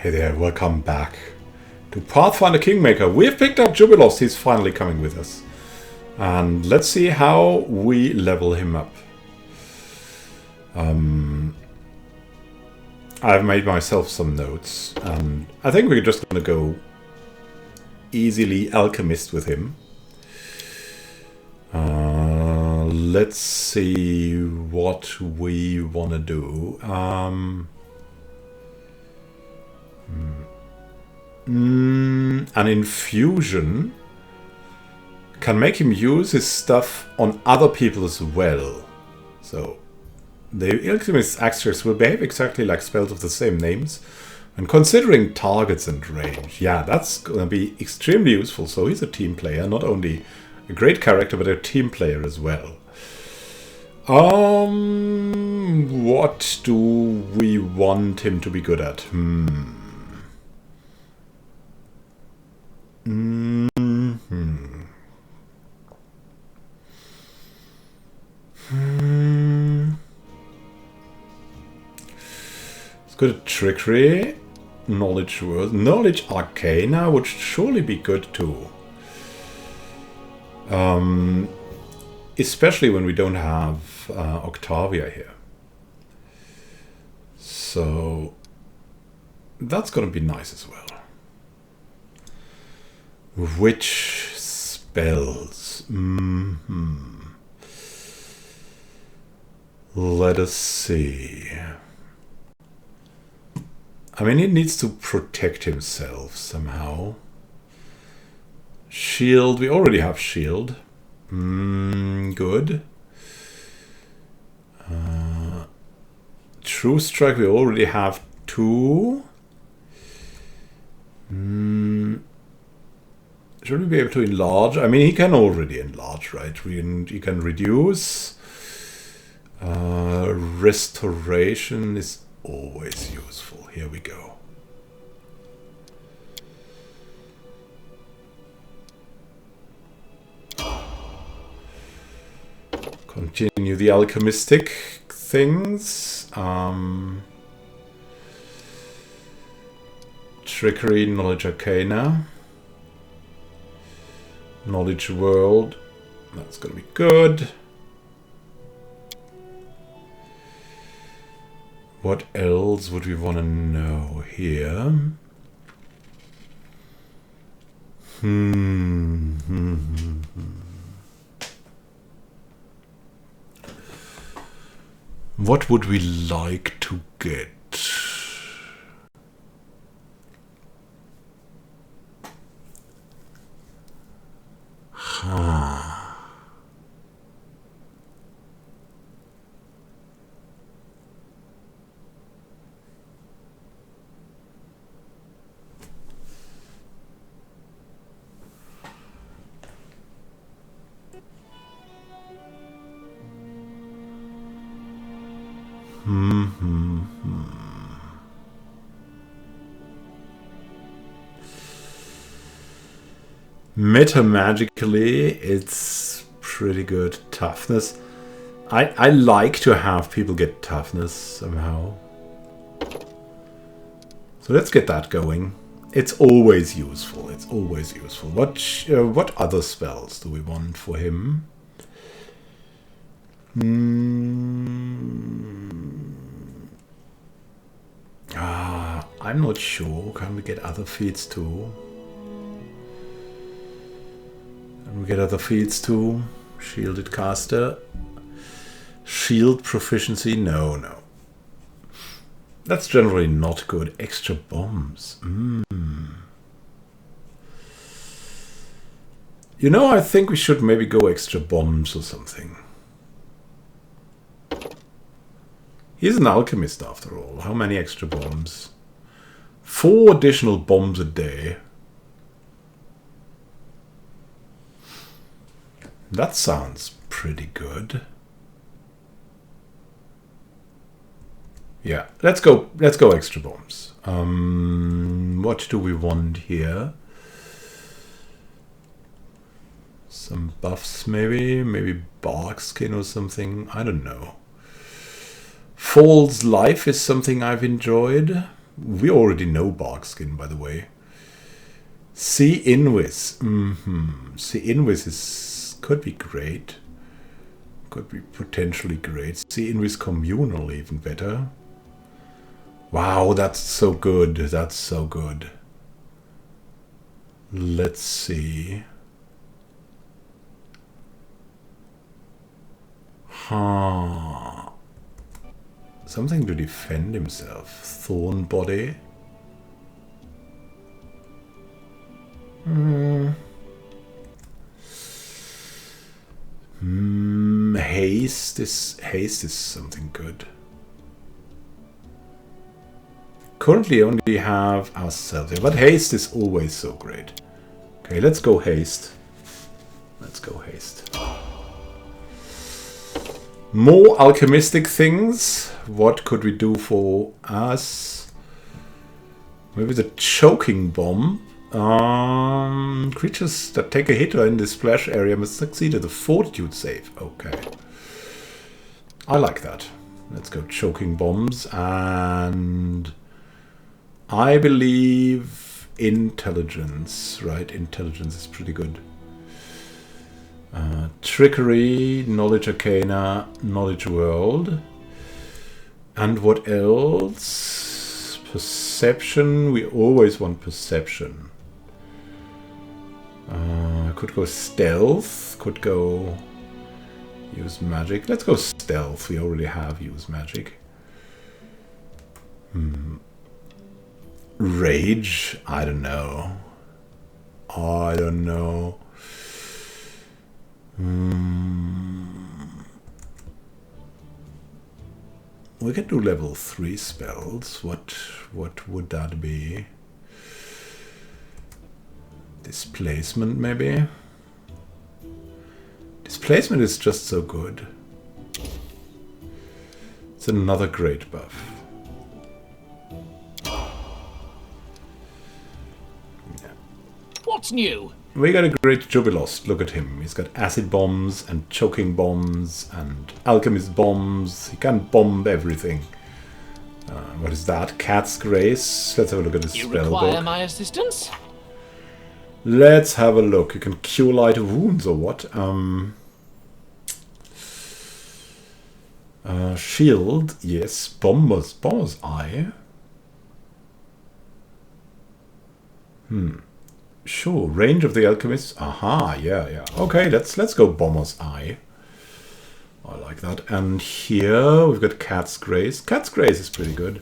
Hey there, welcome back to Pathfinder Kingmaker. We've picked up Jubilos, he's finally coming with us. And let's see how we level him up. I've made myself some notes, and I think we're just going to go easily alchemist with him. Let's see what we want to do. An infusion can make him use his stuff on other people as well. So the alchemist's axes will behave exactly like spells of the same names. And considering targets and range, yeah, that's going to be extremely useful. So he's a team player, not only a great character, but a team player as well. What do we want him to be good at? It's good at trickery, knowledge words, knowledge arcana would surely be good too. Especially when we don't have Octavia here. So that's going to be nice as well. Which spells? Let us see. I mean, he needs to protect himself somehow. Shield, we already have shield. Good. True strike, we already have 2. Should we be able to enlarge? I mean, he can already enlarge, right? He can reduce. Restoration is always useful. Here we go. Continue the alchemistic things. Trickery, knowledge arcana. Knowledge world. That's going to be good. What else would we want to know here? What would we like to get? Metamagically, it's pretty good. Toughness. I like to have people get toughness somehow. So let's get that going. It's always useful. It's always useful. What other spells do we want for him? I'm not sure. Can we get other feats too? Can we get other feats too? Shielded caster. Shield proficiency? No. That's generally not good. Extra bombs. You know, I think we should maybe go extra bombs or something. He's an alchemist after all. How many extra bombs? 4 additional bombs a day. That sounds pretty good. Yeah, let's go extra bombs. What do we want here? Some buffs maybe bark skin or something. I don't know. False life is something I've enjoyed. We already know Barkskin, by the way. Sea Invis. Sea Invis could be great. Could be potentially great. Sea Invis Communal, even better. Wow, that's so good. That's so good. Let's see. Huh. Something to defend himself. Thorn Body. Haste is something good. Currently only have ourselves here, but haste is always so great. Okay, let's go haste. Let's go haste. More alchemistic things. What could we do for us? Maybe the choking bomb. Creatures that take a hit in the splash area must succeed at a fortitude save. Okay. I like that. Let's go choking bombs. And I believe intelligence, right? Intelligence is pretty good. Trickery, knowledge arcana, knowledge world. And what else? Perception. We always want perception. Could go stealth. Could go use magic. Let's go stealth. We already have use magic. Rage. I don't know. I don't know. We can do level 3 spells. What would that be? Displacement, maybe? Displacement is just so good. It's another great buff. Yeah. What's new? We got a great Jubilost. Look at him. He's got acid bombs and choking bombs and alchemist bombs. He can bomb everything. What is that? Cat's Grace. Let's have a look at his spell book. You require my assistance? Let's have a look. You can cure light wounds or what? Shield. Yes. Bomber's Eye. Sure, range of the alchemists. Aha, yeah. Okay, let's go Bomber's Eye. I like that. And here we've got Cat's Grace. Cat's Grace is pretty good.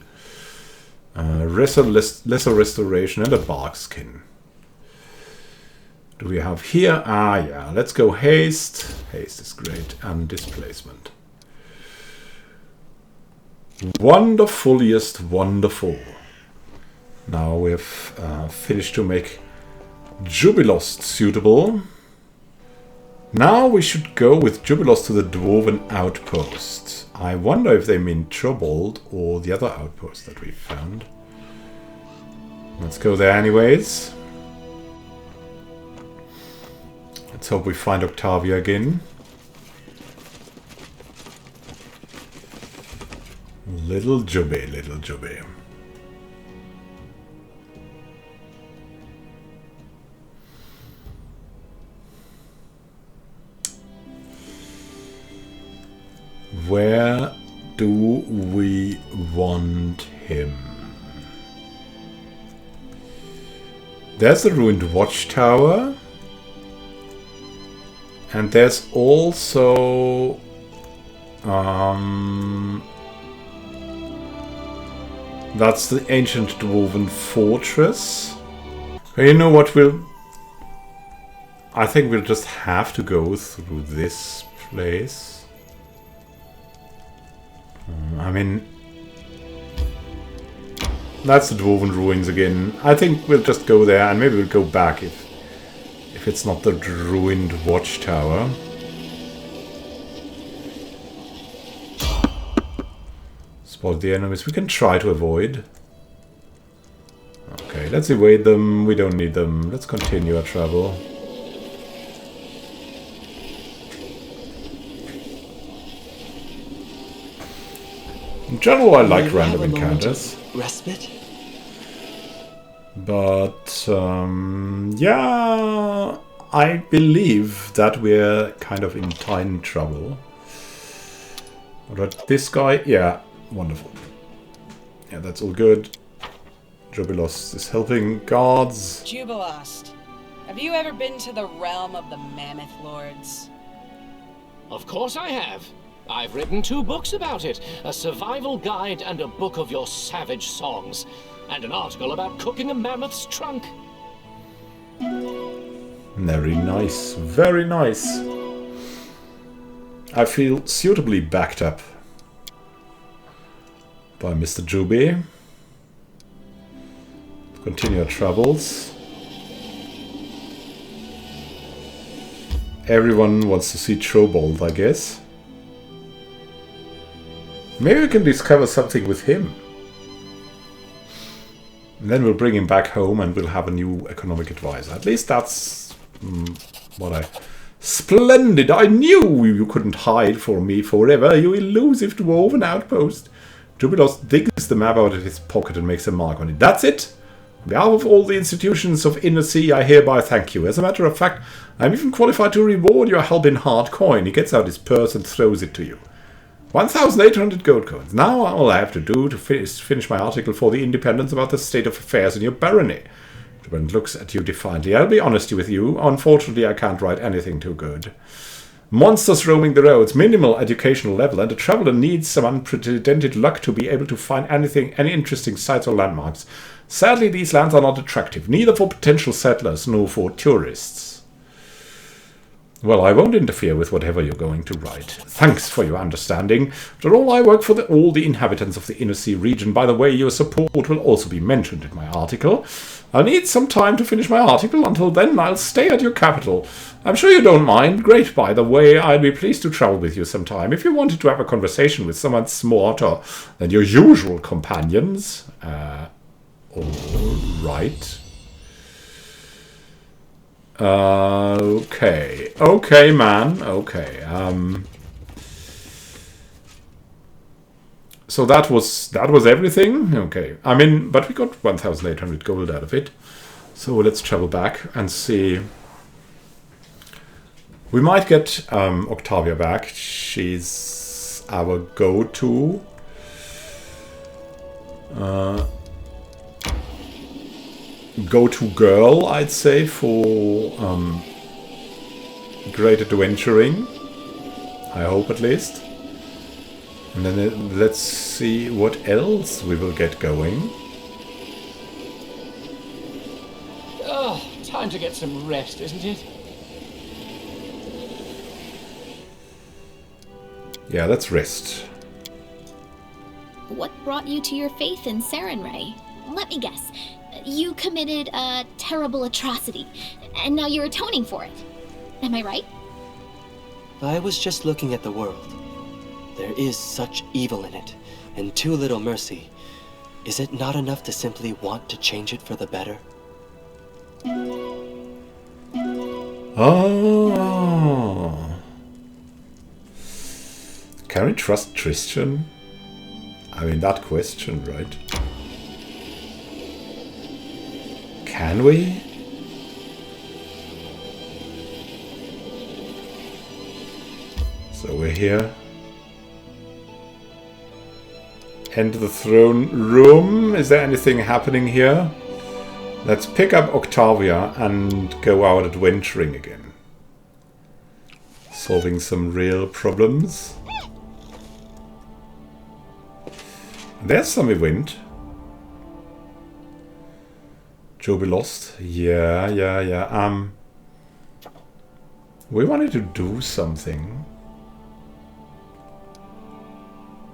Lesser Restoration and a Barkskin. Do we have here? Ah, yeah. Let's go Haste. Haste is great. And Displacement. Wonderfuliest wonderful. Now we have finished to make Jubilost suitable. Now we should go with Jubilost to the Dwarven Outpost. I wonder if they mean Trobold or the other outpost that we found. Let's go there anyways. Let's hope we find Octavia again. Little Jubby, little Jubby. Where do we want him? There's the ruined watchtower. And there's also that's the ancient dwarven fortress. You know what, I think we'll just have to go through this place. I mean, that's the dwarven ruins again. I think we'll just go there and maybe we'll go back if it's not the ruined watchtower. Spot the enemies. We can try to avoid. Okay, let's evade them. We don't need them. Let's continue our travel. In general, I like random encounters. Respite? But yeah, I believe that we're kind of in time trouble. But this guy, yeah, wonderful. Yeah, that's all good. Jubilos is helping guards. Jubilost, have you ever been to the realm of the Mammoth Lords? Of course I have. I've written 2 books about it. A survival guide and a book of your savage songs. And an article about cooking a mammoth's trunk. Very nice. Very nice. I feel suitably backed up by Mr. Juby. Continue our travels. Everyone wants to see Trobold, I guess. Maybe we can discover something with him. And then we'll bring him back home and we'll have a new economic advisor. At least that's what I... Splendid! I knew you couldn't hide from me forever, you elusive dwarven outpost. Jubilos digs the map out of his pocket and makes a mark on it. That's it! On behalf of all the institutions of Inner Sea, I hereby thank you. As a matter of fact, I'm even qualified to reward your help in hard coin. He gets out his purse and throws it to you. 1,800 gold coins. Now all I have to do to finish my article for the Independence about the state of affairs in your barony. When looks at you defiantly. I'll be honest with you. Unfortunately, I can't write anything too good. Monsters roaming the roads, minimal educational level, and a traveler needs some unprecedented luck to be able to find any interesting sites or landmarks. Sadly, these lands are not attractive, neither for potential settlers nor for tourists. Well, I won't interfere with whatever you're going to write. Thanks for your understanding. After all, I work for all the inhabitants of the Inner Sea region. By the way, your support will also be mentioned in my article. I'll need some time to finish my article. Until then, I'll stay at your capital. I'm sure you don't mind. Great, by the way. I'd be pleased to travel with you sometime. If you wanted to have a conversation with someone smarter than your usual companions. All right. Okay. Okay, man. Okay. So that was everything? Okay. I mean, but we got 1,800 gold out of it. So let's travel back and see. We might get Octavia back. She's our go-to. Go-to girl, I'd say, for great adventuring. I hope, at least. And then let's see what else we will get going. Oh, time to get some rest, isn't it? Yeah, let's rest. What brought you to your faith in Sarenrae? Let me guess. You committed a terrible atrocity, and now you're atoning for it. Am I right? I was just looking at the world. There is such evil in it, and too little mercy. Is it not enough to simply want to change it for the better? Oh. Can we trust Tristan? I mean, that question, right? Can we? So we're here. Enter the throne room. Is there anything happening here? Let's pick up Octavia and go out adventuring again. Solving some real problems. There's some event. Joby lost. Yeah. We wanted to do something.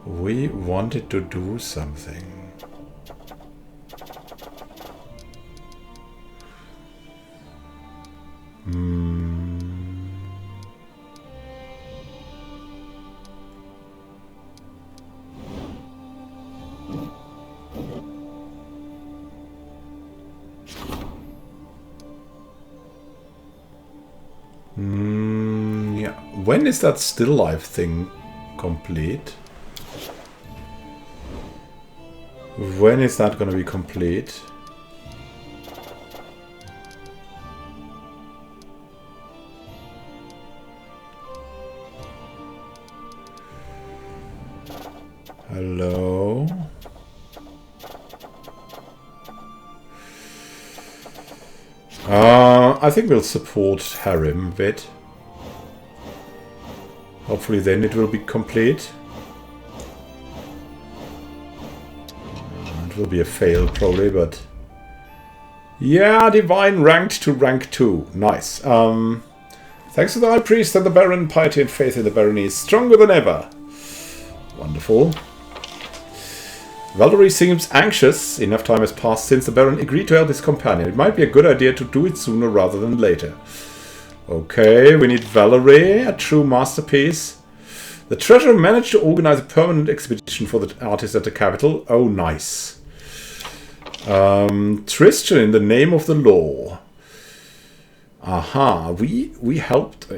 We wanted to do something. Yeah. When is that still life thing complete? When is that going to be complete? Hello? I think we'll support Harem a bit. Hopefully then it will be complete. It will be a fail probably, but... Yeah, Divine ranked to rank 2. Nice. Thanks to the High Priest and the Baron, piety and faith in the Barony is stronger than ever. Wonderful. Valerie seems anxious. Enough time has passed since the Baron agreed to help his companion. It might be a good idea to do it sooner rather than later. Okay, we need Valerie, a true masterpiece. The treasurer managed to organize a permanent expedition for the artist at the capital. Oh, nice. Tristan, in the name of the law. Aha, we helped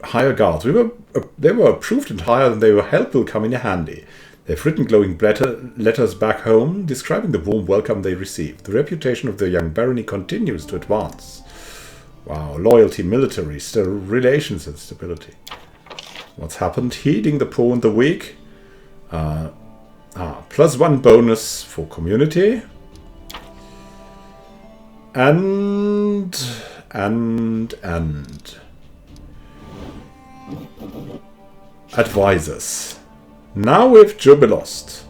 hire guards. They were approved and hired, and their help will come in handy. They've written glowing letters back home, describing the warm welcome they received. The reputation of the young barony continues to advance. Wow, loyalty, military, relations and stability. What's happened? Heeding the poor and the weak. +1 bonus for community. And... Advisors. Now with Jubilost.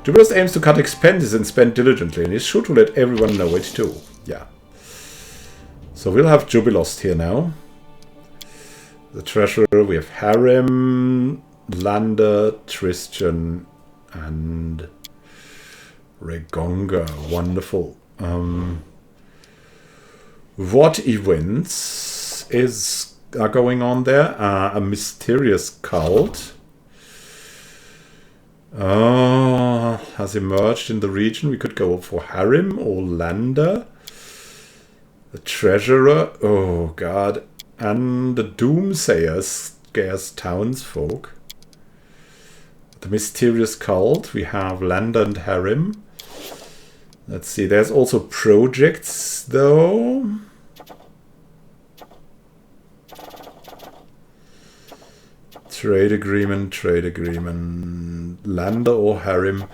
Jubilost aims to cut expenses and spend diligently, and is sure to let everyone know it too. Yeah. So we'll have Jubilost here now. The treasurer, we have Harem, Lander, Tristan, and Regonga. Wonderful. What events are going on there? A mysterious cult has emerged in the region. We could go for Harem or Lander. The treasurer, oh god, and the doomsayer scares townsfolk. The mysterious cult, we have Lander and Harem. Let's see, there's also projects though. Trade agreement, Lander or Harem.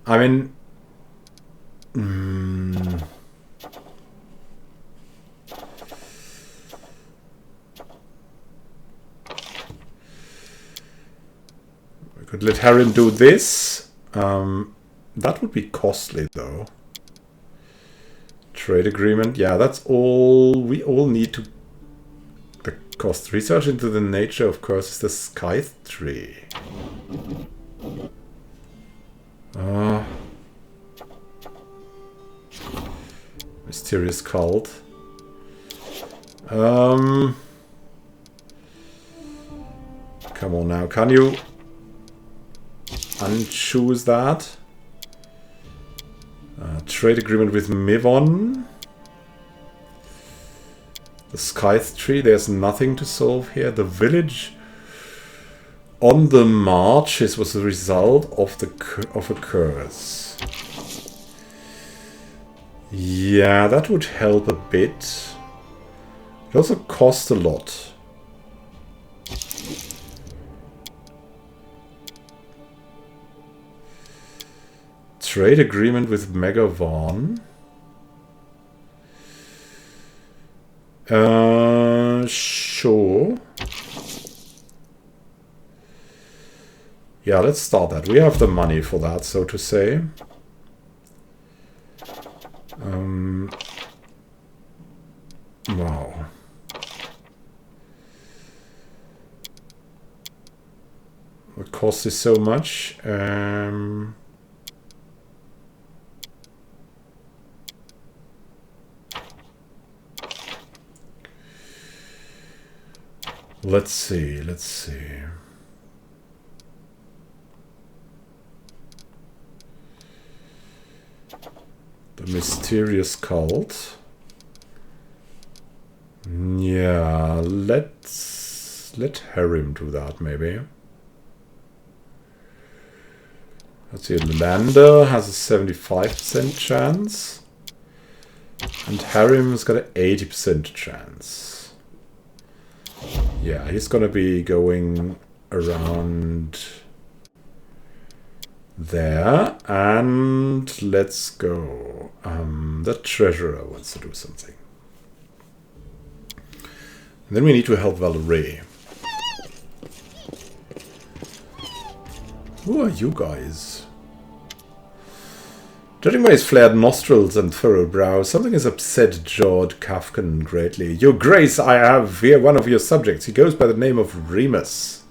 I mean, we could let Harem do this. That would be costly though. Trade agreement, yeah, that's all we all need to cost. Research into the nature of curses, the Scythe tree. Mysterious cult. Come on now, can you unchoose that? Trade agreement with Mivon. The Scythe tree, there's nothing to solve here. The village on the march was the result of a curse. Yeah, that would help a bit. It also costs a lot. Trade agreement with Megavan. Sure. Yeah, let's start that. We have the money for that, so to say. Wow. What cost is so much? Let's see. The mysterious cult. Yeah, let Harem do that maybe. Let's see, Lander has a 75% chance. And Harem's got an 80% chance. Yeah, he's gonna be going around there, and let's go. The treasurer wants to do something. And then we need to help Valerie. Who are you guys? Judging by his flared nostrils and furrowed brows, something has upset Jord Kafkan greatly. Your Grace, I have here one of your subjects. He goes by the name of Remus.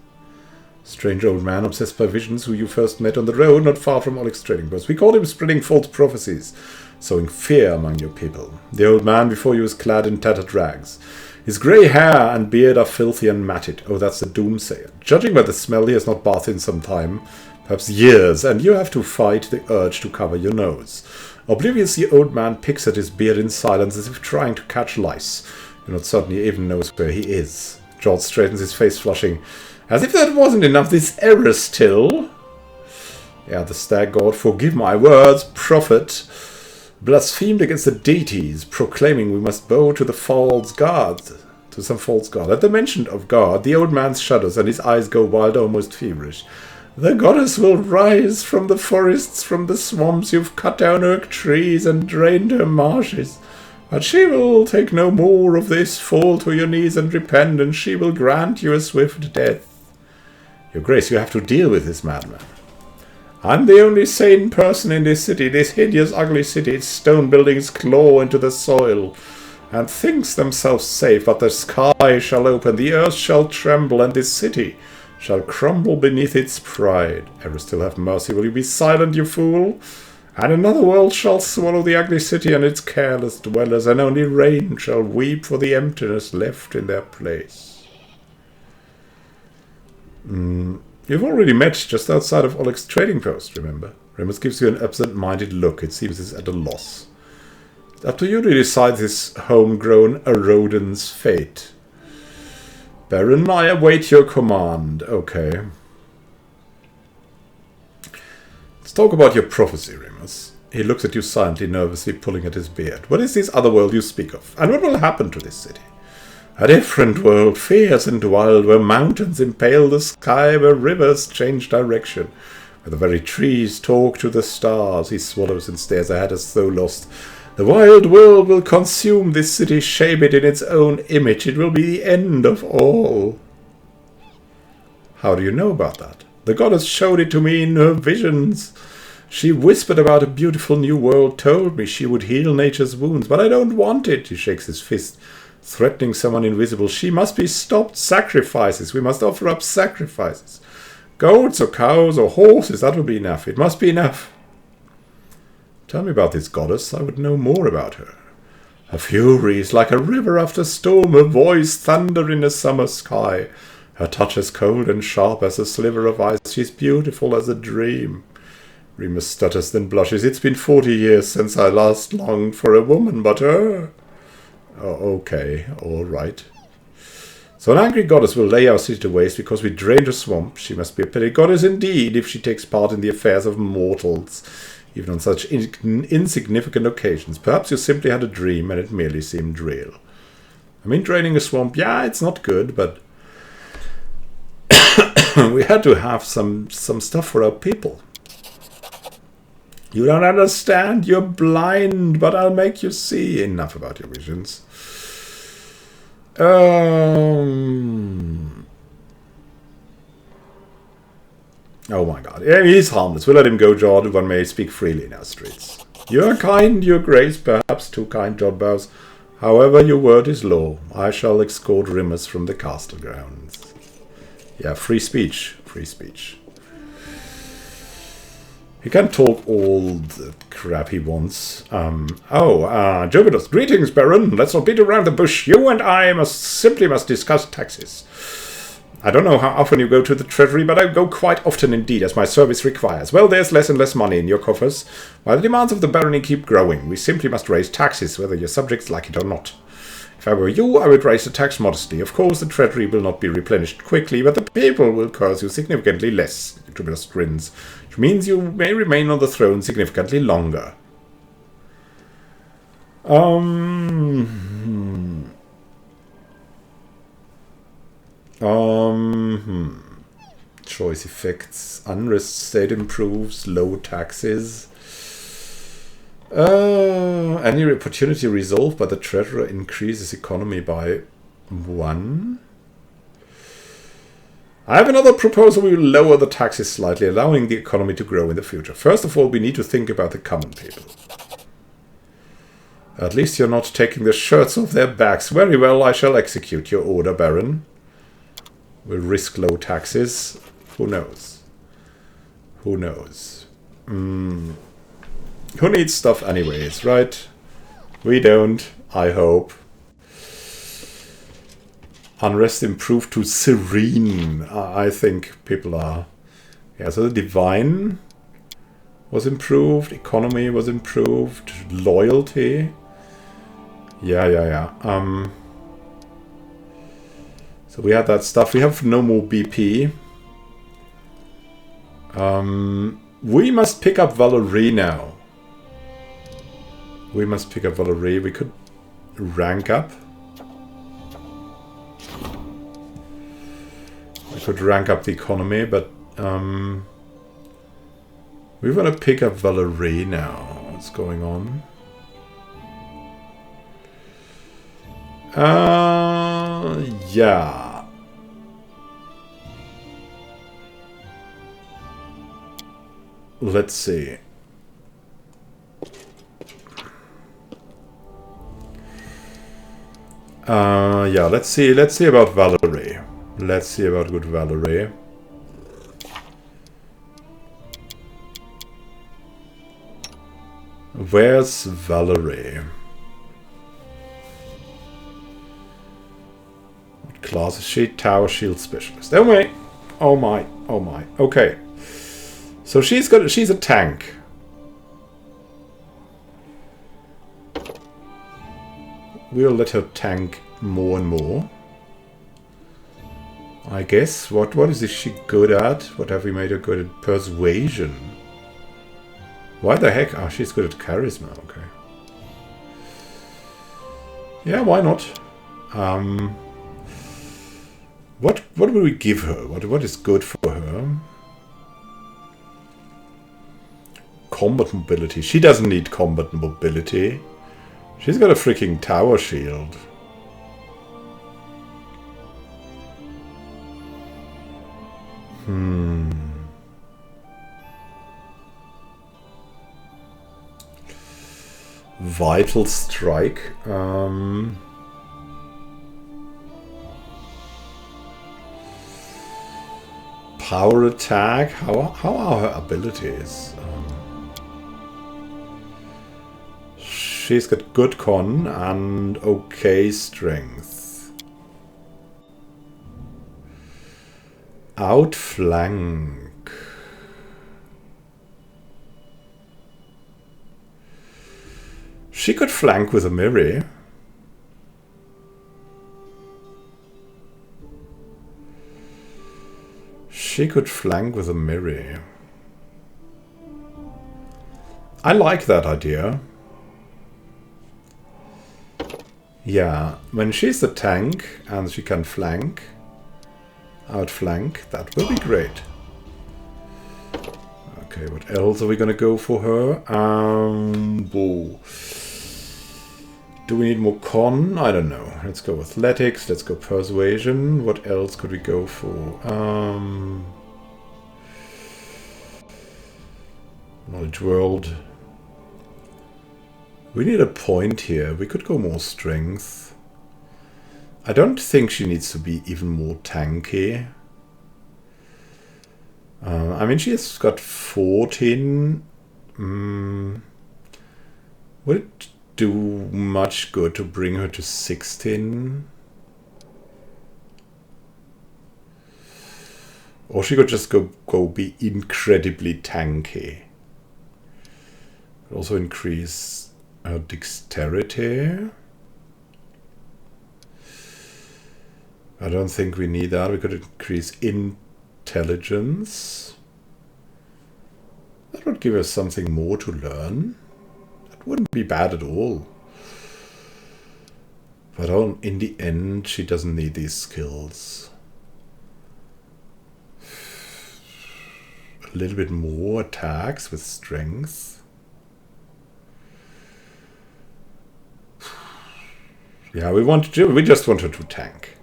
Strange old man obsessed by visions who you first met on the road not far from Oleg's trading post. We called him spreading false prophecies, sowing fear among your people. The old man before you is clad in tattered rags. His grey hair and beard are filthy and matted. Oh, that's the doomsayer. Judging by the smell, he has not bathed in some time. Perhaps years, and you have to fight the urge to cover your nose. Oblivious, the old man picks at his beard in silence as if trying to catch lice. You're not certain he even knows where he is. George straightens his face, flushing. As if that wasn't enough, this error still. Yeah, the stag god, forgive my words, prophet, blasphemed against the deities, proclaiming we must bow to the false god, to some false god. At the mention of God, the old man shudders and his eyes go wild, almost feverish. The goddess will rise from the forests, from the swamps. You've cut down oak trees and drained her marshes. But she will take no more of this. Fall to your knees and repent, and she will grant you a swift death. Your Grace, you have to deal with this madman. I'm the only sane person in this city, this hideous, ugly city. Its stone buildings claw into the soil and thinks themselves safe, but the sky shall open, the earth shall tremble, and this city shall crumble beneath its pride. Ever still have mercy? Will you be silent, you fool? And another world shall swallow the ugly city and its careless dwellers, and only rain shall weep for the emptiness left in their place. You've already met just outside of Oleg's trading post, remember? Remus gives you an absent-minded look. It seems he's at a loss. It's up to you to decide this homegrown Erodin's fate. Baron, I await your command. Okay. Let's talk about your prophecy, Remus. He looks at you silently, nervously pulling at his beard. What is this other world you speak of? And what will happen to this city? A different world, fierce and wild, where mountains impale the sky, where rivers change direction, where the very trees talk to the stars. He swallows and stares ahead as though lost. The wild world will consume this city, shape it in its own image. It will be the end of all. How do you know about that? The goddess showed it to me in her visions. She whispered about a beautiful new world, told me she would heal nature's wounds, but I don't want it. He shakes his fist, threatening someone invisible. She must be stopped. Sacrifices. We must offer up sacrifices. Goats or cows or horses, that will be enough. It must be enough. Tell me about this goddess. I would know more about her. Her fury is like a river after storm, her voice thunder in a summer sky. Her touch is cold and sharp as a sliver of ice. She's beautiful as a dream. Remus stutters, then blushes. It's been 40 years since I last longed for a woman, but her... Oh, okay, all right. So an angry goddess will lay our city to waste because we drained a swamp. She must be a petty goddess indeed if she takes part in the affairs of mortals, even on such insignificant occasions. Perhaps you simply had a dream and it merely seemed real. I mean, draining a swamp, yeah, it's not good, but we had to have some stuff for our people. You don't understand, you're blind, but I'll make you see. Enough about your visions. Oh my god. Yeah, he's harmless. We'll let him go, Jord. One may speak freely in our streets. You are kind, your grace, perhaps too kind, Jord bows. However, your word is law. I shall escort Remus from the castle grounds. Yeah, free speech. Free speech. He can talk all the crap he wants. Jovidos, greetings, Baron. Let's not beat around the bush. You and I must discuss taxes. I don't know how often you go to the treasury, but I go quite often indeed, as my service requires. Well, there's less and less money in your coffers, while the demands of the barony keep growing. We simply must raise taxes, whether your subjects like it or not. If I were you, I would raise the tax modestly. Of course, the treasury will not be replenished quickly, but the people will curse you significantly less. Jovidos grins, which means you may remain on the throne significantly longer. choice effects. Unrest state improves. Low taxes. Any opportunity resolved by the treasurer increases economy by 1. I have another proposal. We will lower the taxes slightly, allowing the economy to grow in the future. First of all, we need to think about the common people. At least you're not taking the shirts off their backs. Very well, I shall execute your order, Baron. We'll risk low taxes. Who knows? Who knows? Who needs stuff anyways, right? We don't, I hope. Unrest improved to serene. I think people are... Yeah, so the divine was improved. Economy was improved. Loyalty. Yeah. So we have that stuff. We have no more BP. We must pick up Valerie now. We must pick up Valerie. We could rank up. We could rank up the economy, but we want to pick up Valerie now. What's going on? Yeah. Let's see. Yeah, let's see about Valerie. Let's see about good Valerie. Where's Valerie? What class is she? Tower Shield Specialist. Oh my. Oh my. Oh my. Okay. So she's a tank. We'll let her tank more and more. I guess. What is she good at? What have we made her good at? Persuasion. Why the heck? Oh, she's good at charisma. Okay. Yeah, why not? What will we give her? What is good for her? Combat mobility. She doesn't need combat mobility. She's got a freaking tower shield. Vital strike. Power attack. How are her abilities? She's got good con and okay strength. Outflank. She could flank with a Miri. She could flank with a Miri. I like that idea. Yeah, when she's the tank and she can flank, outflank, that will be great. Okay, what else are we gonna go for her? Whoa. Do we need more con? I don't know. Let's go athletics, let's go persuasion. What else could we go for? Knowledge world. We need a point here. We could go more strength. I don't think she needs to be even more tanky. I mean, she has got 14. Would it do much good to bring her to 16? Or she could just go be incredibly tanky. Also increase her dexterity. I don't think we need that. We could increase intelligence. That would give us something more to learn. That wouldn't be bad at all. But in the end, she doesn't need these skills. a little bit more attacks with strength. Yeah, we just want her to tank.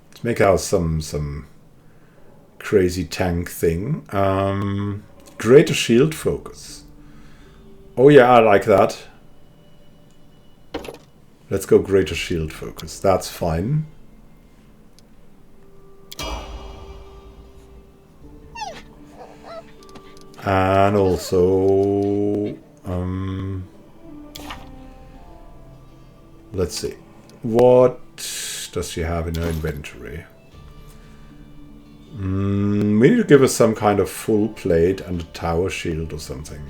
Let's make out some crazy tank thing. Greater shield focus. Oh yeah, I like that. Let's go greater shield focus. That's fine. And also, let's see. What does she have in her inventory? We need to give her some kind of full plate and a tower shield or something.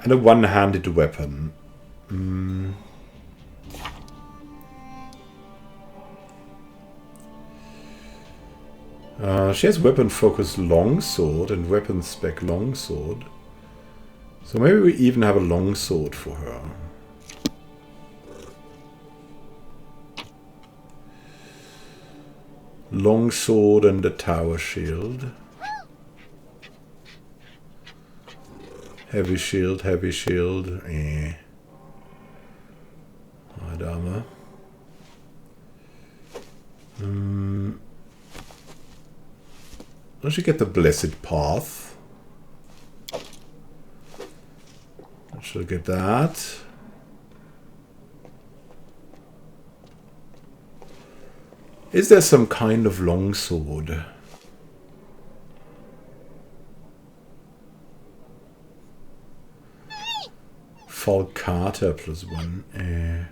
And a one-handed weapon. She has weapon focus longsword and weapon spec longsword. So maybe we even have a longsword for her. Longsword and a tower shield. Heavy shield, heavy shield. Light armor. Does she get the blessed path? She'll get that. Is there some kind of longsword? Falcata +1.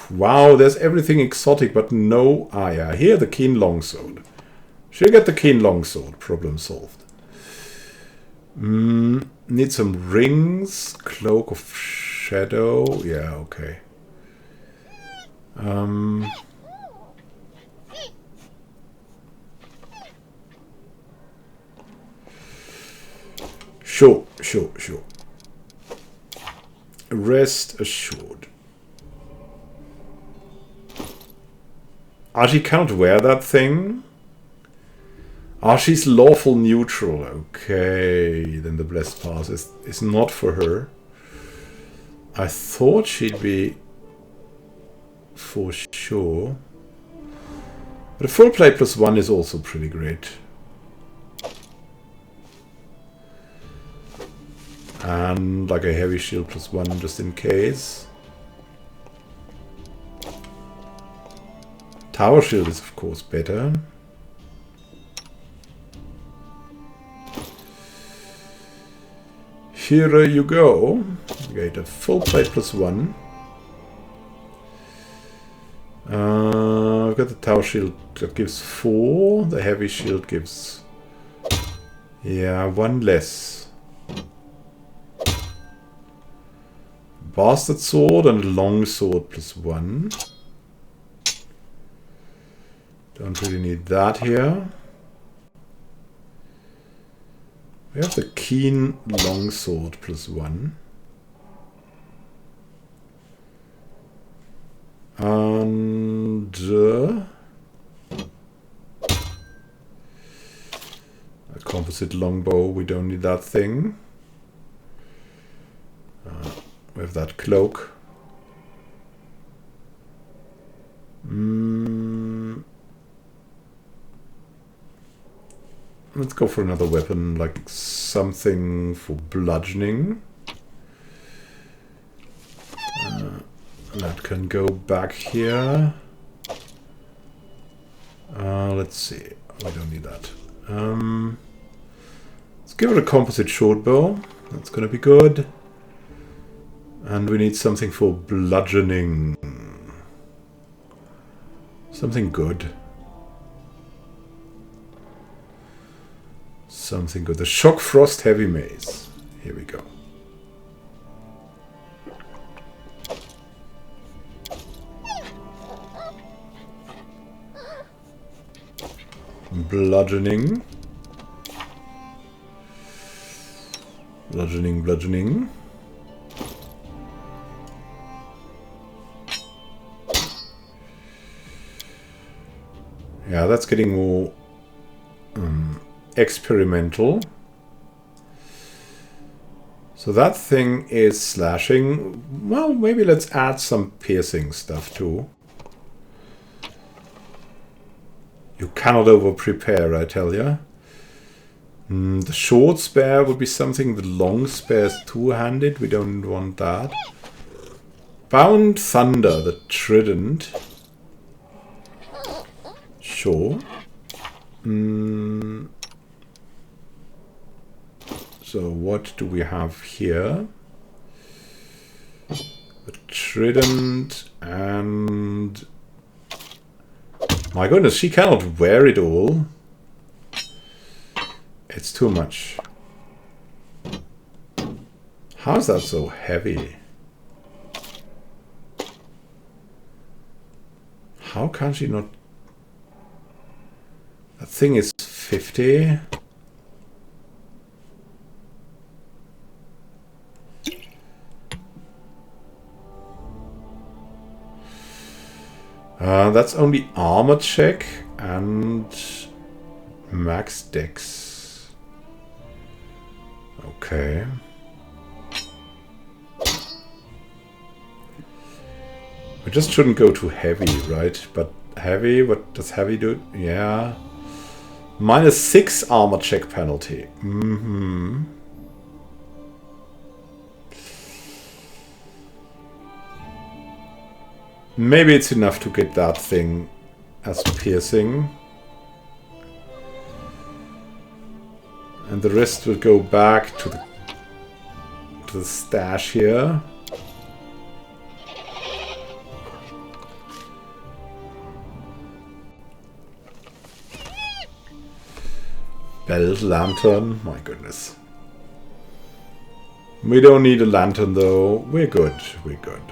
Wow, there's everything exotic, but no... Ah, yeah, here the keen longsword. She'll get the keen longsword. Problem solved. Need some rings. Cloak of shadow. Yeah, okay. Sure. Rest assured. Ah, she cannot wear that thing? Ah, she's lawful neutral. Okay, then the blessed pass is not for her. I thought she'd be for sure. But a full plate +1 is also pretty great. And like a heavy shield +1 just in case. Tower shield is of course better. Here you go. You get a full plate +1. I've got the tower shield that gives 4. The heavy shield gives... yeah, 1 less. Bastard sword and long sword +1. Don't really need that here. We have the keen longsword +1. And a composite longbow, we don't need that thing. We have that cloak. Let's go for another weapon, like something for bludgeoning. That can go back here. Let's see. We don't need that. Let's give it a composite short bow. That's gonna be good. And we need something for bludgeoning. Something good. Something good. The Shock Frost Heavy Mace. Here we go. Bludgeoning. Bludgeoning. Yeah, that's getting more experimental. So that thing is slashing. Well, maybe let's add some piercing stuff too. You cannot over-prepare, I tell ya. The short spear would be something. The long spear is two-handed. We don't want that. Bound Thunder, the trident. Sure. So what do we have here? The trident and... My goodness, she cannot wear it all. It's too much. How is that so heavy? How can she not... That thing is 50. That's only armor check and max dex. Okay. We just shouldn't go too heavy, right? But heavy, what does heavy do? Yeah. -6 armor check penalty. Maybe it's enough to get that thing as piercing. And the rest will go back to the stash here. Belt, lantern, my goodness. We don't need a lantern though. We're good, we're good.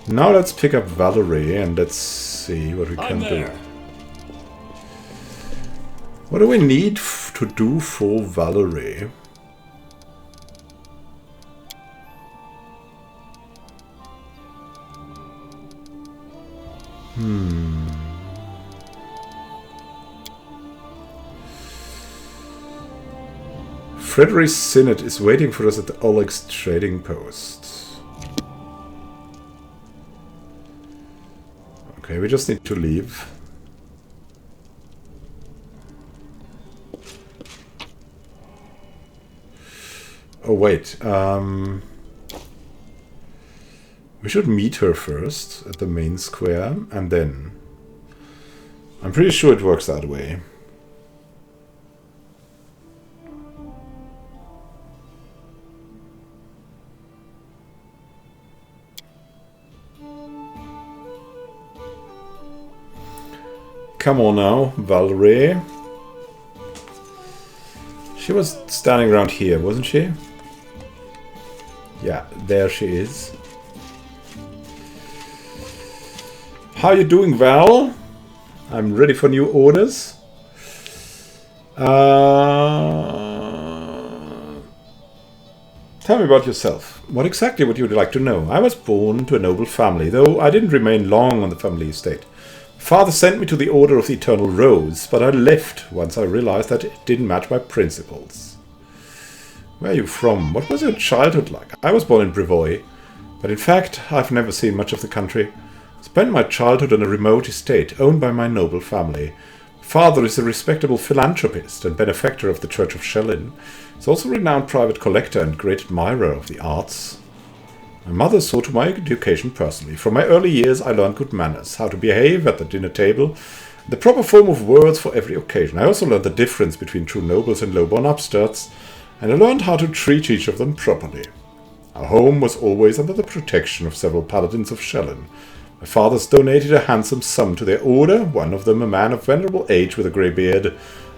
Now let's pick up Valerie and let's see what we can do. What do we need to do for Valerie? Frederick Sinnott is waiting for us at the Oleg's trading post. Okay, we just need to leave. Oh wait, we should meet her first at the main square and then... I'm pretty sure it works that way. Come on now, Valerie. She was standing around here, wasn't she? Yeah, there she is. How you doing, Val? I'm ready for new orders. Tell me about yourself. What exactly would you like to know? I was born to a noble family, though I didn't remain long on the family estate. Father sent me to the Order of the Eternal Rose, but I left once I realized that it didn't match my principles. Where are you from? What was your childhood like? I was born in Brevoy, but in fact I've never seen much of the country. I spent my childhood on a remote estate owned by my noble family. Father is a respectable philanthropist and benefactor of the Church of Shellin. He's also a renowned private collector and great admirer of the arts. My mother saw to my education personally. From my early years I learned good manners, how to behave at the dinner table, the proper form of words for every occasion. I also learned the difference between true nobles and low-born upstarts, and I learned how to treat each of them properly. Our home was always under the protection of several paladins of Shellin. My fathers donated a handsome sum to their order, one of them a man of venerable age with a grey beard.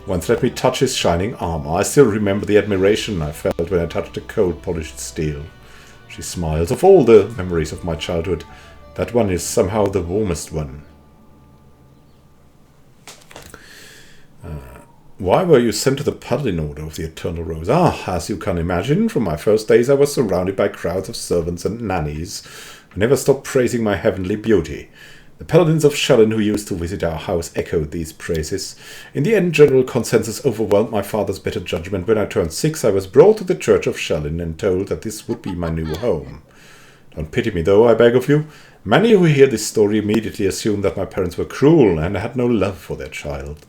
Once let me touch his shining armor. I still remember the admiration I felt when I touched the cold polished steel. She smiles. Of all the memories of my childhood, that one is somehow the warmest one. Why were you sent to the Paladin Order of the Eternal Rose? As you can imagine, from my first days I was surrounded by crowds of servants and nannies who never stopped praising my heavenly beauty. The paladins of Shellen who used to visit our house echoed these praises. In the end, general consensus overwhelmed my father's better judgment. When I turned 6, I was brought to the Church of Shellen and told that this would be my new home. Don't pity me, though, I beg of you. Many who hear this story immediately assume that my parents were cruel and had no love for their child.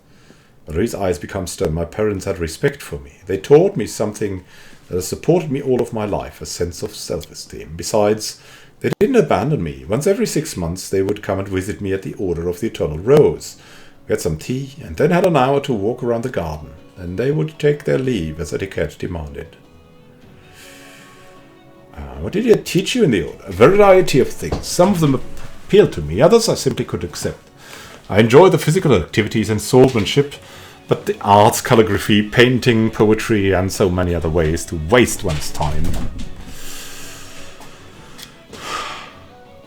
Marie's eyes become stern. My parents had respect for me. They taught me something that has supported me all of my life, a sense of self-esteem. Besides, they didn't abandon me. Once every 6 months, they would come and visit me at the Order of the Eternal Rose. We had some tea, and then had an hour to walk around the garden. Then they would take their leave, as etiquette demanded. What did he teach you in the Order? A variety of things. Some of them appealed to me, others I simply could accept. I enjoyed the physical activities and swordsmanship, but the arts, calligraphy, painting, poetry, and so many other ways to waste one's time.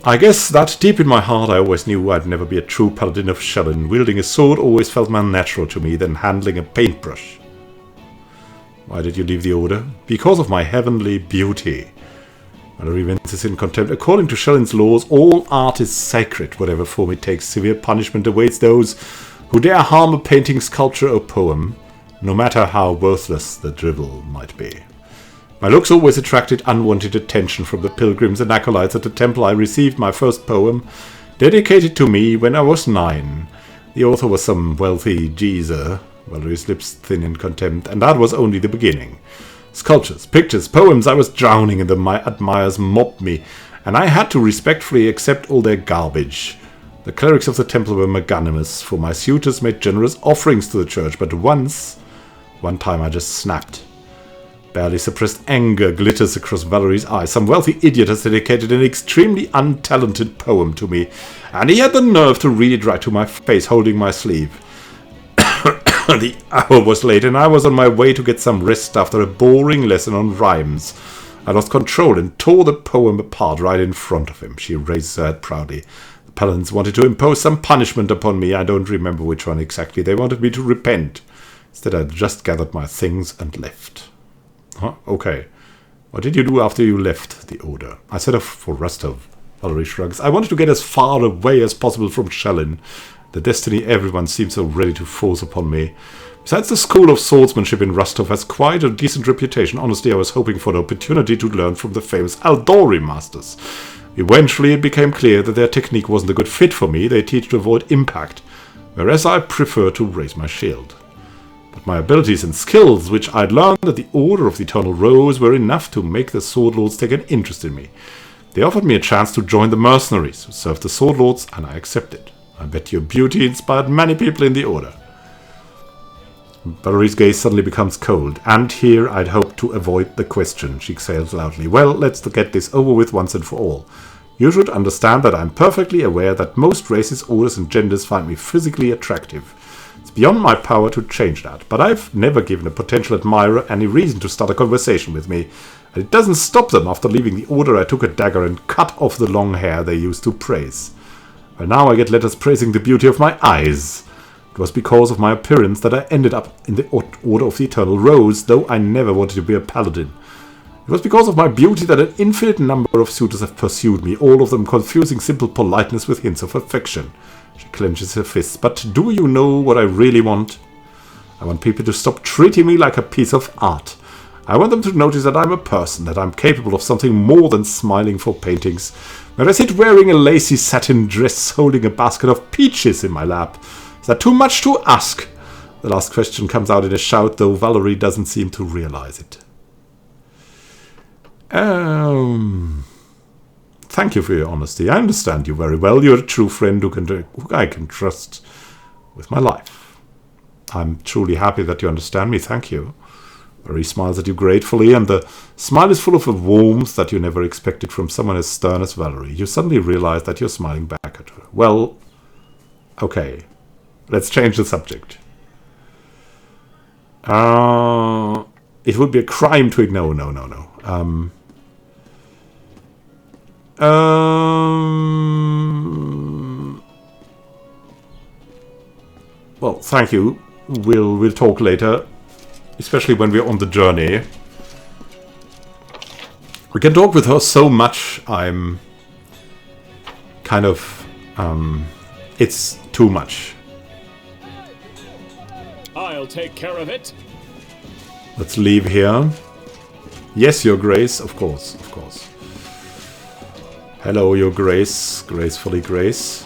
I guess that deep in my heart I always knew I'd never be a true paladin of Shellen. Wielding a sword always felt more natural to me than handling a paintbrush. Why did you leave the Order? Because of my heavenly beauty. Valerie winces in contempt. According to Shellen's laws, all art is sacred. Whatever form it takes, severe punishment awaits those who dare harm a painting, sculpture, or poem, no matter how worthless the drivel might be. My looks always attracted unwanted attention from the pilgrims and acolytes at the temple. I received my first poem, dedicated to me, when I was 9. The author was some wealthy geezer. Valerie's lips thin in contempt, and that was only the beginning. Sculptures, pictures, poems, I was drowning in them. My admirers mobbed me, and I had to respectfully accept all their garbage. The clerics of the temple were magnanimous, for my suitors made generous offerings to the church, but one time I just snapped. Barely suppressed anger glitters across Valerie's eyes. Some wealthy idiot has dedicated an extremely untalented poem to me, and he had the nerve to read it right to my face, holding my sleeve. The hour was late, and I was on my way to get some rest after a boring lesson on rhymes. I lost control and tore the poem apart right in front of him. She raised her head proudly. The paladins wanted to impose some punishment upon me. I don't remember which one exactly. They wanted me to repent. Instead, I just gathered my things and left. Huh? Okay. What did you do after you left the Order? I set off for Rostov. Valerie shrugs. I wanted to get as far away as possible from Shellen. The destiny everyone seems so ready to force upon me. Besides, the school of swordsmanship in Rostov has quite a decent reputation. Honestly, I was hoping for an opportunity to learn from the famous Aldori masters. Eventually, it became clear that their technique wasn't a good fit for me. They teach to avoid impact, whereas I prefer to raise my shield. But my abilities and skills, which I'd learned at the Order of the Eternal Rose, were enough to make the Sword Lords take an interest in me. They offered me a chance to join the mercenaries who served the Sword Lords, and I accepted. I bet your beauty inspired many people in the Order. Valerie's gaze suddenly becomes cold. And here I'd hoped to avoid the question. She exhales loudly. Well, let's get this over with once and for all. You should understand that I'm perfectly aware that most races, orders, and genders find me physically attractive. It's beyond my power to change that, but I've never given a potential admirer any reason to start a conversation with me. And it doesn't stop them. After leaving the Order, I took a dagger and cut off the long hair they used to praise. Well, now I get letters praising the beauty of my eyes. It was because of my appearance that I ended up in the Order of the Eternal Rose, though I never wanted to be a paladin. It was because of my beauty that an infinite number of suitors have pursued me, all of them confusing simple politeness with hints of affection. She clenches her fists. But do you know what I really want? I want people to stop treating me like a piece of art. I want them to notice that I'm a person, that I'm capable of something more than smiling for paintings. Where I sit wearing a lacy satin dress, holding a basket of peaches in my lap. Is that too much to ask? The last question comes out in a shout, though Valerie doesn't seem to realize it. Thank you for your honesty. I understand you very well. You're a true friend who I can trust with my life. I'm truly happy that you understand me. Thank you. Valerie smiles at you gratefully, and the smile is full of a warmth that you never expected from someone as stern as Valerie. You suddenly realize that you're smiling back at her. Well, okay. Let's change the subject. It would be a crime to ignore. No. Well, thank you. We'll talk later. Especially when we're on the journey. We can talk with her so much. I'm kind of It's too much. I'll take care of it. Let's leave here. Yes, Your Grace. Of course, of course. Hello, Your Grace. Gracefully Grace.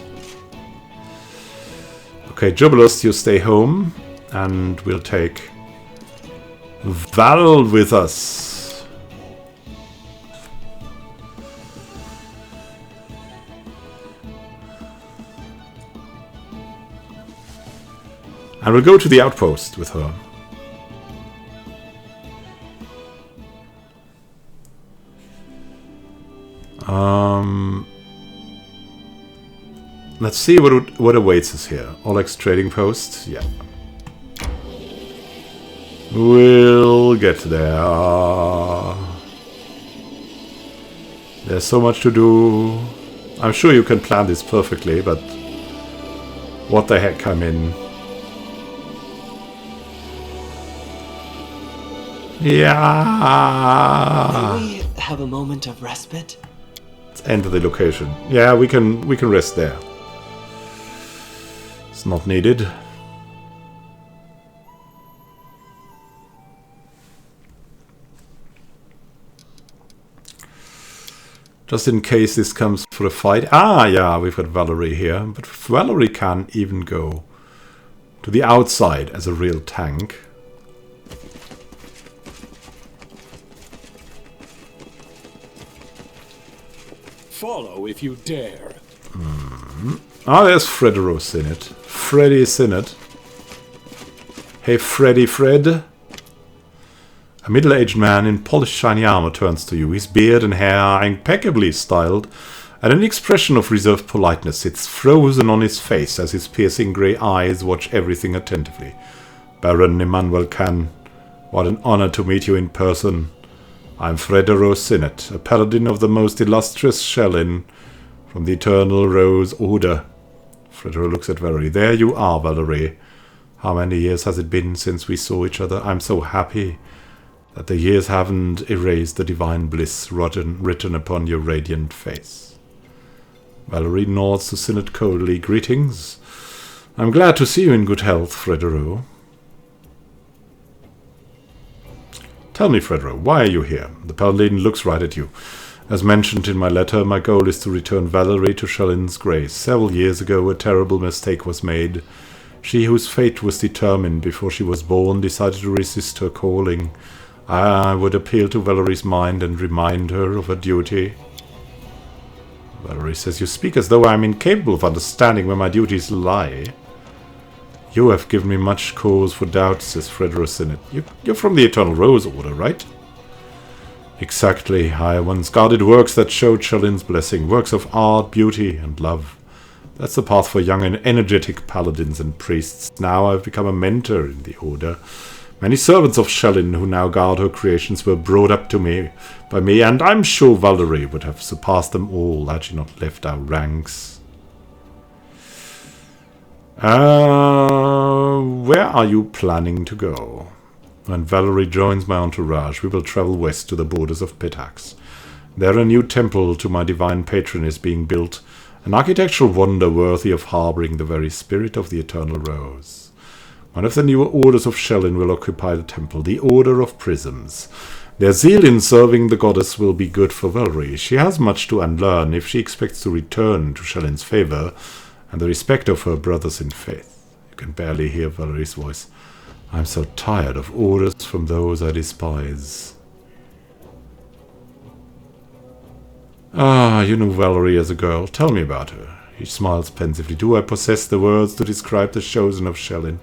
Okay, Jubilus, you stay home. And we'll take Val with us. And we'll go to the outpost with her. Let's see what awaits us here. Oleg's trading post. Yeah. We'll get there. There's so much to do. I'm sure you can plan this perfectly, but what the heck, I mean. Yeah. May we have a moment of respite? Let's enter the location. Yeah, we can rest there. It's not needed. Just in case this comes for a fight. Ah, yeah, we've got Valerie here. But Valerie can even go to the outside as a real tank. Follow if you dare. Ah, there's Frederos in it. Freddy's in it. Hey, Freddy Fred. A middle-aged man in polished shiny armor turns to you. His beard and hair are impeccably styled, and an expression of reserved politeness sits frozen on his face as his piercing grey eyes watch everything attentively. Baron Immanuel Khan, what an honor to meet you in person. I'm Fredero Sinnet, a paladin of the most illustrious Shellin from the Eternal Rose Order. Fredero looks at Valerie. There you are, Valerie. How many years has it been since we saw each other? I'm so happy that the years haven't erased the divine bliss written upon your radiant face. Valerie nods to Sinnet coldly. Greetings. I'm glad to see you in good health, Fredero. Tell me, Fredero, why are you here? The paladin looks right at you. As mentioned in my letter, my goal is to return Valerie to Shellin's grace. Several years ago, a terrible mistake was made. She whose fate was determined before she was born decided to resist her calling. I would appeal to Valerie's mind and remind her of her duty. Valerie says, you speak as though I am incapable of understanding where my duties lie. You have given me much cause for doubt, says Fredero Sinnet. You're from the Eternal Rose Order, right? Exactly. I once guarded works that showed Shellin's blessing, works of art, beauty, and love. That's the path for young and energetic paladins and priests. Now I've become a mentor in the Order. Many servants of Shellin who now guard her creations were brought up by me, and I'm sure Valerie would have surpassed them all had she not left our ranks. Where are you planning to go? When Valerie joins my entourage, we will travel west to the borders of Pitax. There a new temple to my divine patron is being built, an architectural wonder worthy of harboring the very spirit of the Eternal Rose. One of the newer orders of Shellin will occupy the temple, the Order of Prisms. Their zeal in serving the goddess will be good for Valerie. She has much to unlearn if she expects to return to Shellin's favor and the respect of her brothers in faith. You can barely hear Valerie's voice. I'm so tired of orders from those I despise. Ah, you knew Valerie as a girl. Tell me about her. He smiles pensively. Do I possess the words to describe the chosen of Shellin?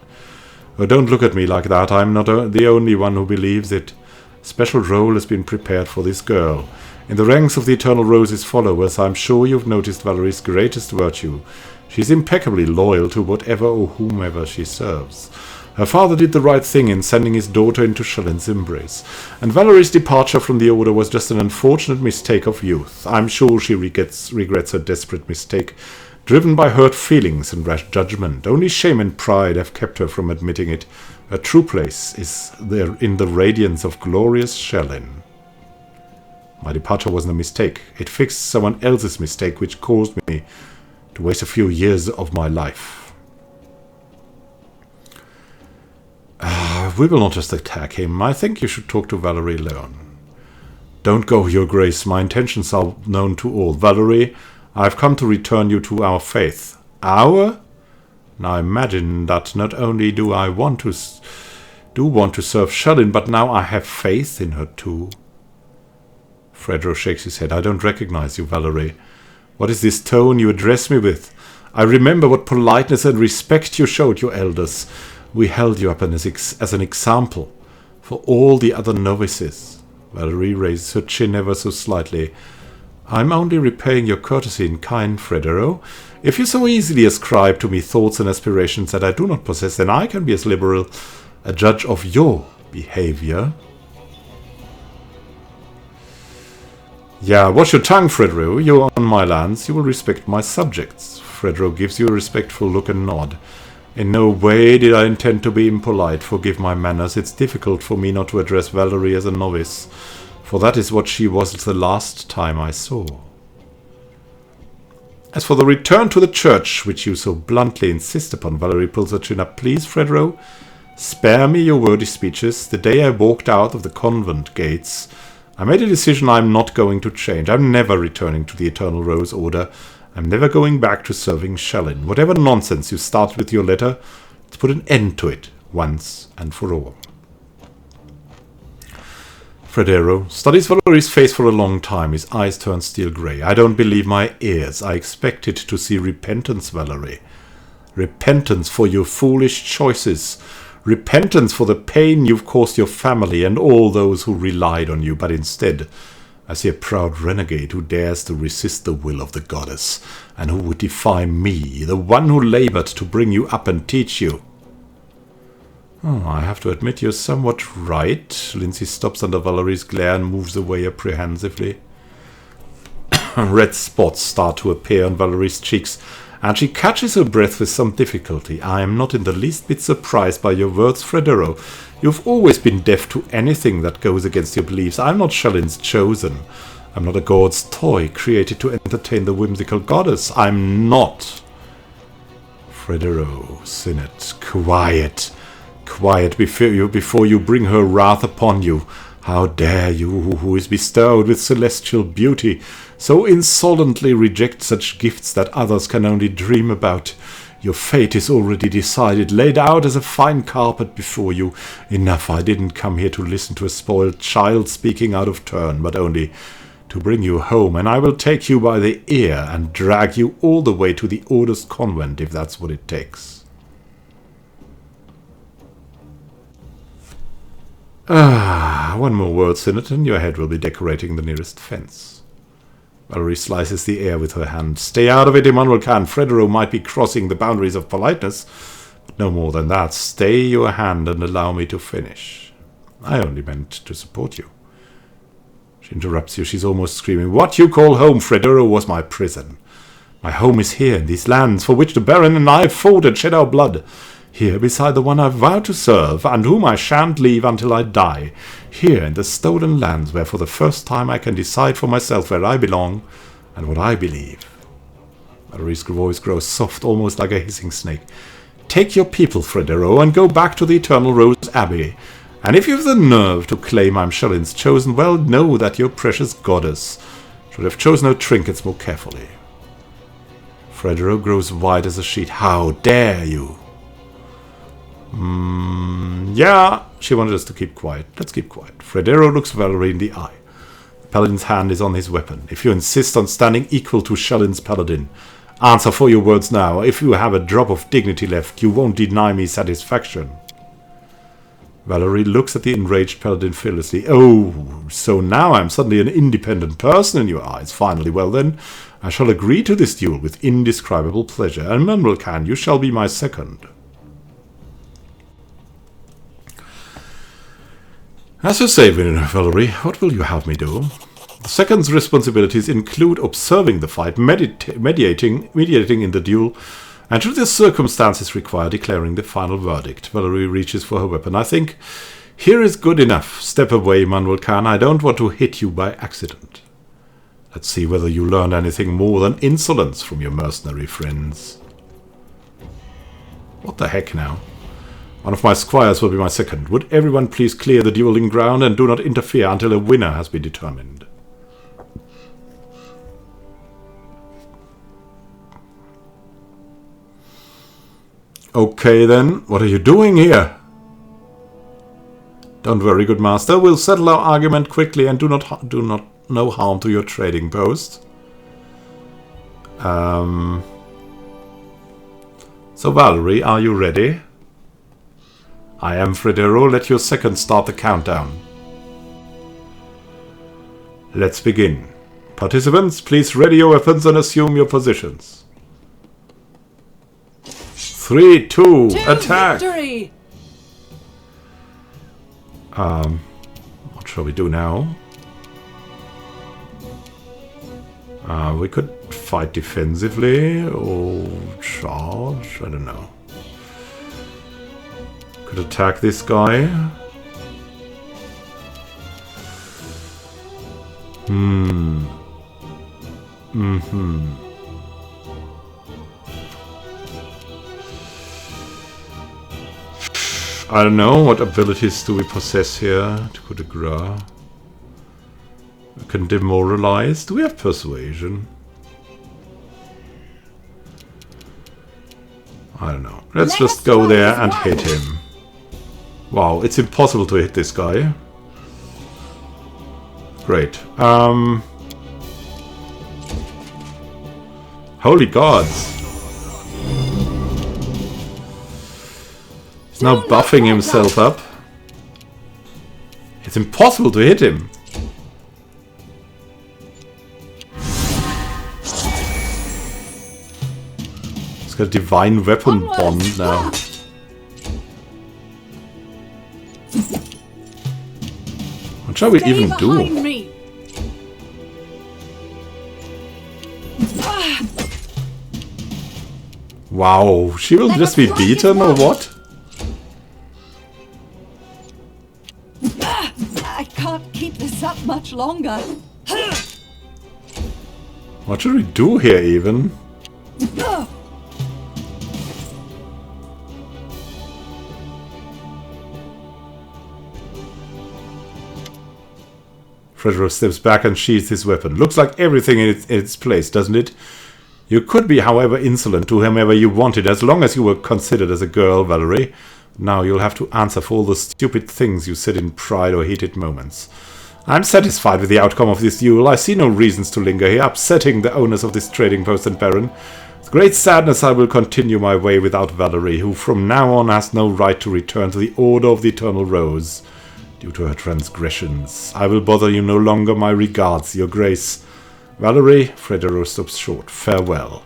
Oh, don't look at me like that. I'm not the only one who believes it. A special role has been prepared for this girl. In the ranks of the Eternal Rose's followers, I'm sure you've noticed Valerie's greatest virtue. She's impeccably loyal to whatever or whomever she serves. Her father did the right thing in sending his daughter into Shellin's embrace, and Valerie's departure from the Order was just an unfortunate mistake of youth. I'm sure she regrets her desperate mistake, driven by hurt feelings and rash judgment. Only shame and pride have kept her from admitting it. Her true place is there in the radiance of glorious Shellin. My departure wasn't a mistake. It fixed someone else's mistake, which caused me to waste a few years of my life. We will not just attack him. I think you should talk to Valerie alone. Don't go, Your Grace. My intentions are known to all. Valerie, I've come to return you to our faith. Our? Now imagine that not only do I want to serve Shellin, but now I have faith in her too. Fredro shakes his head. I don't recognize you, Valerie. What is this tone you address me with? I remember what politeness and respect you showed your elders. We held you up as an example for all the other novices. Valerie raises her chin ever so slightly. I'm only repaying your courtesy in kind, Fredero. If you so easily ascribe to me thoughts and aspirations that I do not possess, then I can be as liberal a judge of your behavior. Yeah, watch your tongue, Fredero. You're on my lands. You will respect my subjects. Fredero gives you a respectful look and nod. In no way did I intend to be impolite. Forgive my manners. It's difficult for me not to address Valerie as a novice, for that is what she was the last time I saw. As for the return to the church, which you so bluntly insist upon, Valerie pulls her chin up. Please, Fredero, spare me your wordy speeches. The day I walked out of the convent gates, I made a decision I'm not going to change. I'm never returning to the Eternal Rose Order. I'm never going back to serving Shellin. Whatever nonsense you started with your letter, let's put an end to it once and for all. Fredero studies Valerie's face for a long time. His eyes turn steel grey. I don't believe my ears. I expected to see repentance, Valerie. Repentance for your foolish choices. Repentance for the pain you've caused your family and all those who relied on you. But instead, I see a proud renegade who dares to resist the will of the goddess, and who would defy me, the one who labored to bring you up and teach you. Oh, I have to admit you're somewhat right. Lindsay stops under Valerie's glare and moves away apprehensively. Red spots start to appear on Valerie's cheeks, and she catches her breath with some difficulty. I am not in the least bit surprised by your words, Fredero. You've always been deaf to anything that goes against your beliefs. I'm not Shellin's chosen. I'm not a god's toy created to entertain the whimsical goddess. I'm not. Fredero, Synod, quiet. Quiet before you bring her wrath upon you. How dare you, who is bestowed with celestial beauty, so insolently reject such gifts that others can only dream about? Your fate is already decided, laid out as a fine carpet before you. Enough, I didn't come here to listen to a spoiled child speaking out of turn, but only to bring you home, and I will take you by the ear and drag you all the way to the Order's convent, if that's what it takes. One more word, Synod, and your head will be decorating the nearest fence. Valerie slices the air with her hand. Stay out of it, Immanuel Khan. Fredero might be crossing the boundaries of politeness, but no more than that. Stay your hand and allow me to finish. I only meant to support you. She interrupts you. She's almost screaming. What you call home, Fredero, was my prison. My home is here in these lands for which the Baron and I have fought and shed our blood. Here beside the one I've vowed to serve, and whom I shan't leave until I die. Here in the stolen lands where for the first time I can decide for myself where I belong and what I believe. Valerie's voice grows soft, almost like a hissing snake. Take your people, Fredero, and go back to the Eternal Rose Abbey. And if you've the nerve to claim I'm Shellin's chosen, well, know that your precious goddess should have chosen her trinkets more carefully. Fredero grows white as a sheet. How dare you? Yeah, she wanted us to keep quiet. Let's keep quiet. Fredero looks Valerie in the eye. The paladin's hand is on his weapon. If you insist on standing equal to Shellin's paladin, answer for your words now. If you have a drop of dignity left, you won't deny me satisfaction. Valerie looks at the enraged paladin fearlessly. Oh, so now I'm suddenly an independent person in your eyes. Finally, well then, I shall agree to this duel with indescribable pleasure. And Immanuel Khan, you shall be my second. As you say, Valerie, what will you have me do? The second's responsibilities include observing the fight, mediating in the duel, and should the circumstances require, declaring the final verdict. Valerie reaches for her weapon. I think here is good enough. Step away, Immanuel Khan. I don't want to hit you by accident. Let's see whether you learned anything more than insolence from your mercenary friends. What the heck now? One of my squires will be my second. Would everyone please clear the dueling ground and do not interfere until a winner has been determined? Okay then, what are you doing here? Don't worry, good master. We'll settle our argument quickly and do not no harm to your trading post. So Valerie, are you ready? I am, Fredero. Let your second start the countdown. Let's begin. Participants, please ready your weapons and assume your positions. 3, 2, attack! Victory! What shall we do now? We could fight defensively or charge. I don't know. Could attack this guy. I don't know, what abilities do we possess here? To coup de grace. We can demoralize. Do we have persuasion? I don't know. Let's just go there and hit him. Wow, it's impossible to hit this guy. Great. Holy gods. He's now buffing himself up. It's impossible to hit him. He's got a divine weapon bond now. What shall we even do? Wow, she will just be beaten or what? I can't keep this up much longer. What should we do here even? Frederick steps back and sheathes his weapon. Looks like everything in its place, doesn't it? You could be, however, insolent to whomever you wanted, as long as you were considered as a girl, Valerie. Now you'll have to answer for all the stupid things you said in pride or heated moments. I'm satisfied with the outcome of this duel. I see no reasons to linger here, upsetting the owners of this trading post and baron. With great sadness I will continue my way without Valerie, who from now on has no right to return to the Order of the Eternal Rose, due to her transgressions. I will bother you no longer. My regards, your grace. Valerie, Fredero stops short. Farewell.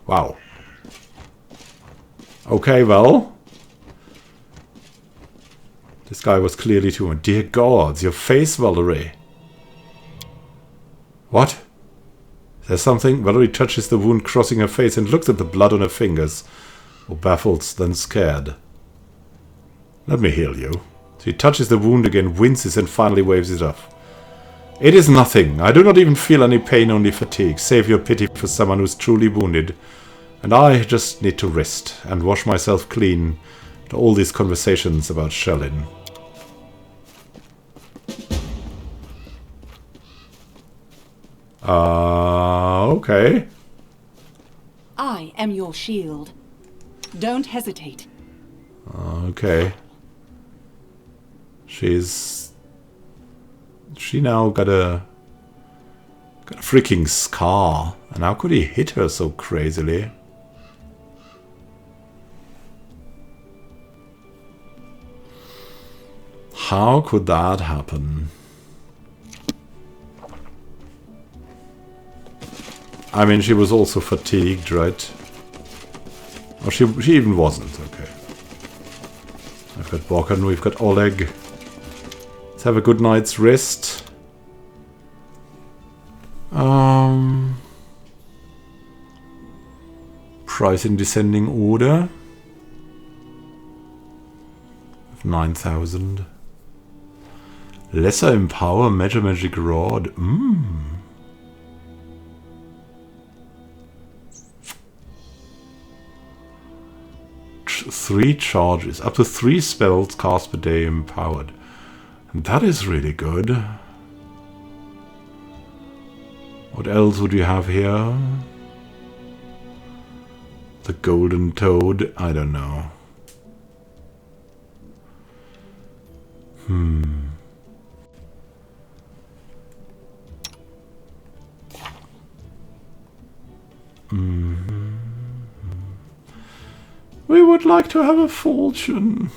Wow. Okay, well. This guy was clearly too much. Dear gods, your face, Valerie. What? There's something? Valerie touches the wound crossing her face and looks at the blood on her fingers. More baffled than scared. Let me heal you. She touches the wound again, winces and finally waves it off. It is nothing. I do not even feel any pain, only fatigue. Save your pity for someone who's truly wounded. And I just need to rest and wash myself clean to all these conversations about Shellin. Okay. I am your shield. Don't hesitate. Okay. She now got a freaking scar. And how could he hit her so crazily? How could that happen? I mean, she was also fatigued, right? Or she even wasn't, okay. I've got Borkan, we've got Oleg. Let's have a good night's rest. Price in descending order. 9,000. Lesser Empower Magic Rod. 3 charges. Up to 3 spells cast per day empowered. And that is really good. What else would you have here? The Golden Toad? I don't know. We would like to have a fortune.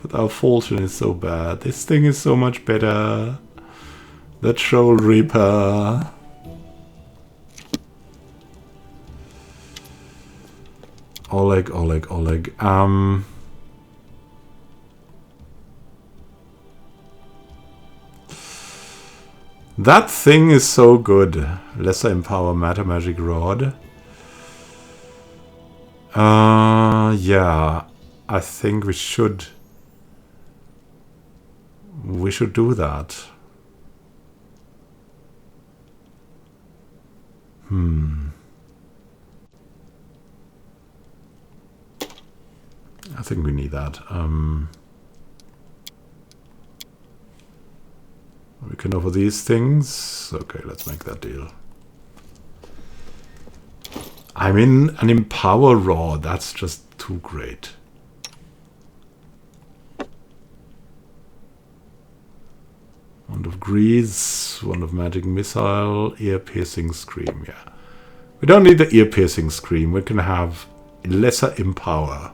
But our fortune is so bad. This thing is so much better. The Troll Reaper. Oleg. That thing is so good. Lesser Empower Matter Magic Rod. Yeah. I think we should do that. I think we need that. We can offer these things. Okay, let's make that deal. I mean, an Empower Rod. That's just too great. Wand of Grease, Wand of Magic Missile, Ear-Piercing Scream, yeah. We don't need the Ear-Piercing Scream. We can have Lesser Empower.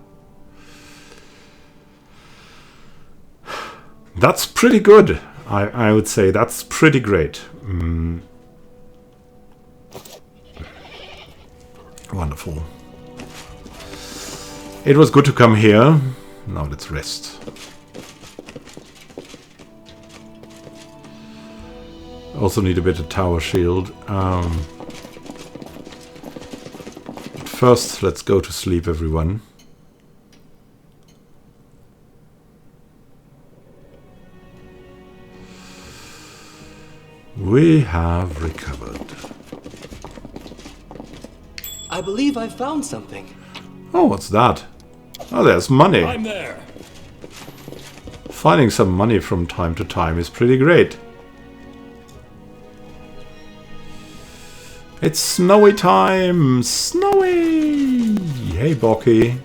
That's pretty good. I would say that's pretty great. Wonderful. It was good to come here. Now let's rest. Also need a bit of tower shield. First, let's go to sleep, everyone. We have recovered. I believe I found something. Oh, what's that? Oh, there's money. I'm there. Finding some money from time to time is pretty great. It's snowy time! Snowy! Hey, Bocky.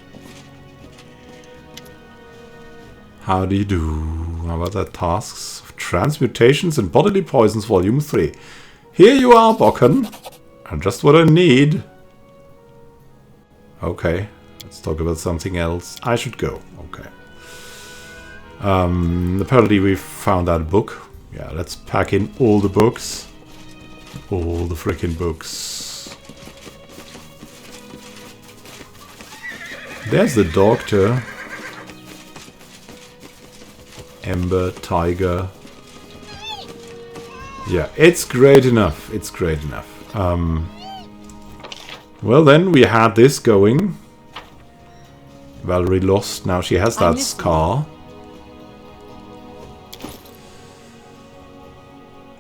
How do you do? How about that? Tasks of Transmutations and Bodily Poisons, Volume 3. Here you are, Bocken. And just what I need. Okay, let's talk about something else. I should go. Okay. Apparently we found that book. Yeah, let's pack in all the books. All the freaking books. There's the doctor. Ember, Tiger. Yeah, it's great enough. It's great enough. Well then, we had this going. Valerie lost. Now she has that scar.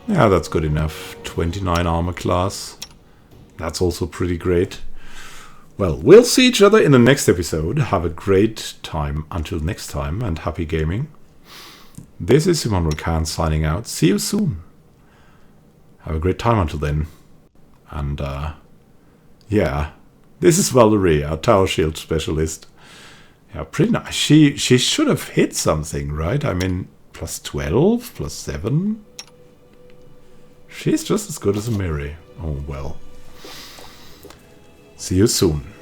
Yeah, that's good enough. 29 armor class. That's also pretty great. Well, we'll see each other in the next episode. Have a great time until next time, and happy gaming. This is Simon Khan signing out. See you soon. Have a great time until then. And, yeah. This is Valerie, our Tower Shield specialist. Yeah, pretty nice. She should have hit something, right? I mean, plus 12, plus 7. She's just as good as a Miri. Oh, well. See you soon.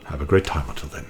Have a great time until then.